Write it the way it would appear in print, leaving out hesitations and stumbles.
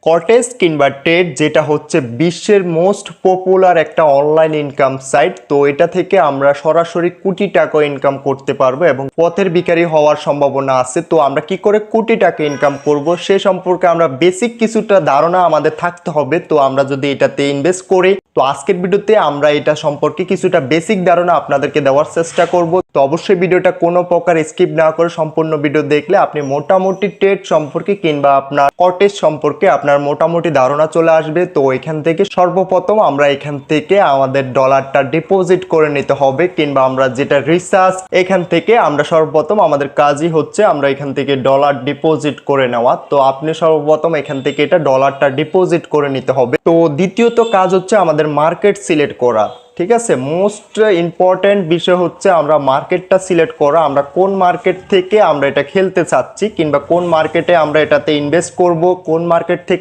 Cottage কিংবা trade, যেটা হচ্ছে বিশ্বের মোস্ট পপুলার একটা অনলাইন ইনকাম সাইট। তো এটা থেকে আমরা সরাসরি কোটি টাকা ইনকাম করতে পারবো এবং পথের ভিখারি হওয়ার সম্ভাবনা আছে। তো আমরা কি করে কোটি টাকা ইনকাম করব সে সম্পর্কে আমরা বেসিক কিছুটা ধারণা আমাদের থাকতে হবে। তো আমরা যদি এটাতে ইনভেস্ট করি, তো আজকের ভিডিওতে আমরা এটা সম্পর্কে কিছুটা বেসিক ধারণা আপনাদেরকে দেওয়ার চেষ্টা করব। তো অবশ্যই ভিডিওটা কোনো প্রকার স্কিপ না করে সম্পূর্ণ ভিডিও দেখলে আপনি মোটামুটি ট্রেড সম্পর্কে কিংবা আপনার কটেজ সম্পর্কে আপনার মোটামুটি ধারণা চলে আসবে। তো এখান থেকে সর্বপ্রথম আমরা এখান থেকে আমাদের ডলারটা ডিপোজিট করে নিতে হবে, কিংবা আমরা যেটা রিসার্চ, এখান থেকে আমরা সর্বপ্রথম আমাদের কাজই হচ্ছে আমরা এখান থেকে ডলার ডিপোজিট করে নেওয়া। তো আপনি সর্বপ্রথম এখান থেকে এটা ডলারটা ডিপোজিট করে নিতে হবে। তো দ্বিতীয়ত কাজ হচ্ছে আমাদের মার্কেট সিলেক্ট করা। ঠিক আছে, মোস্ট ইম্পর্টেন্ট বিষয় হচ্ছে আমরা মার্কেটটা সিলেক্ট করা। আমরা কোন মার্কেট থেকে আমরা এটা খেলতে চাচ্ছি কিংবা কোন মার্কেটে আমরা এটাতে ইনভেস্ট করব, কোন মার্কেট থেকে